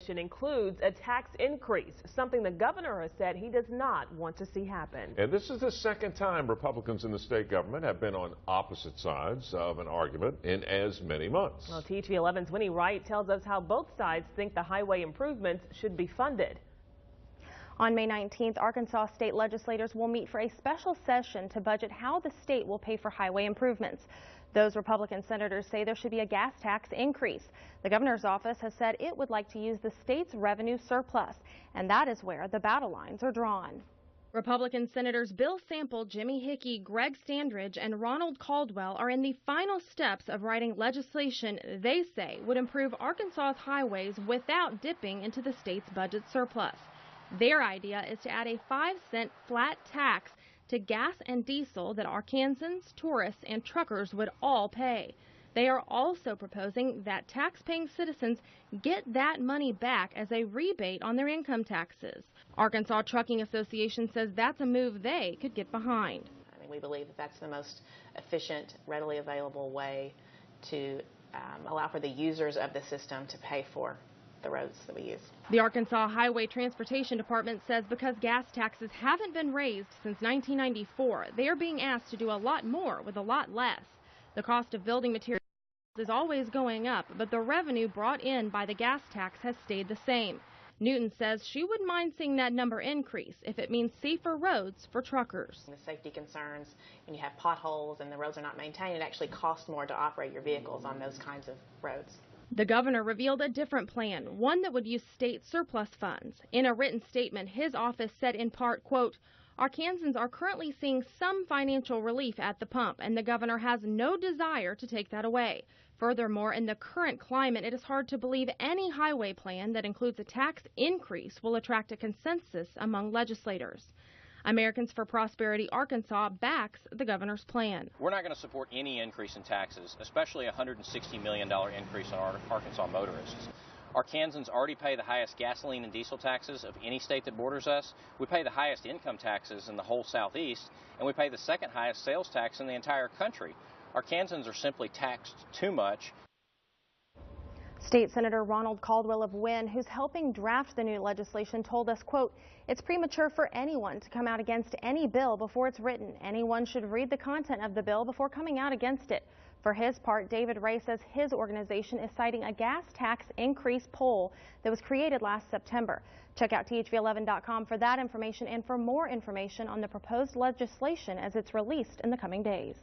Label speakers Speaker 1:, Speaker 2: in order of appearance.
Speaker 1: legislation includes a tax increase, something the governor has said he does not want to see happen.
Speaker 2: And this is the second time Republicans in the state government have been on opposite sides of an argument in as many months.
Speaker 1: Well, THV 11's Winnie Wright tells us how both sides think the highway improvements should be funded.
Speaker 3: On May 19th, Arkansas state legislators will meet for a special session to budget how the state will pay for highway improvements. Those Republican senators say there should be a gas tax increase. The governor's office has said it would like to use the state's revenue surplus, and that is where the battle lines are drawn. Republican Senators Bill Sample, Jimmy Hickey, Greg Standridge, and Ronald Caldwell are in the final steps of writing legislation they say would improve Arkansas's highways without dipping into the state's budget surplus. Their idea is to add a 5-cent flat tax to gas and diesel that Arkansans, tourists, and truckers would all pay. They are also proposing that tax-paying citizens get that money back as a rebate on their income taxes. Arkansas Trucking Association says that's a move they could get behind.
Speaker 4: We believe that that's the most efficient, readily available way to allow for the users of the system to pay for the roads that we use.
Speaker 3: The Arkansas Highway Transportation Department says because gas taxes haven't been raised since 1994, they are being asked to do a lot more with a lot less. The cost of building materials is always going up, but the revenue brought in by the gas tax has stayed the same. Newton says she wouldn't mind seeing that number increase if it means safer roads for truckers.
Speaker 4: The safety concerns, when you have potholes and the roads are not maintained, it actually costs more to operate your vehicles on those kinds of roads.
Speaker 3: The governor revealed a different plan, one that would use state surplus funds. In a written statement, his office said in part, quote, Arkansans are currently seeing some financial relief at the pump, and the governor has no desire to take that away. Furthermore, in the current climate, it is hard to believe any highway plan that includes a tax increase will attract a consensus among legislators. Americans for Prosperity Arkansas backs the governor's plan.
Speaker 5: We're not going to support any increase in taxes, especially a $160 million increase on Arkansas motorists. Arkansans already pay the highest gasoline and diesel taxes of any state that borders us. We pay the highest income taxes in the whole Southeast, and we pay the second highest sales tax in the entire country. Arkansans are simply taxed too much.
Speaker 3: State Senator Ronald Caldwell of Wynne, who's helping draft the new legislation, told us, quote, it's premature for anyone to come out against any bill before it's written. Anyone should read the content of the bill before coming out against it. For his part, David Ray says his organization is citing a gas tax increase poll that was created last September. Check out THV11.com for that information and for more information on the proposed legislation as it's released in the coming days.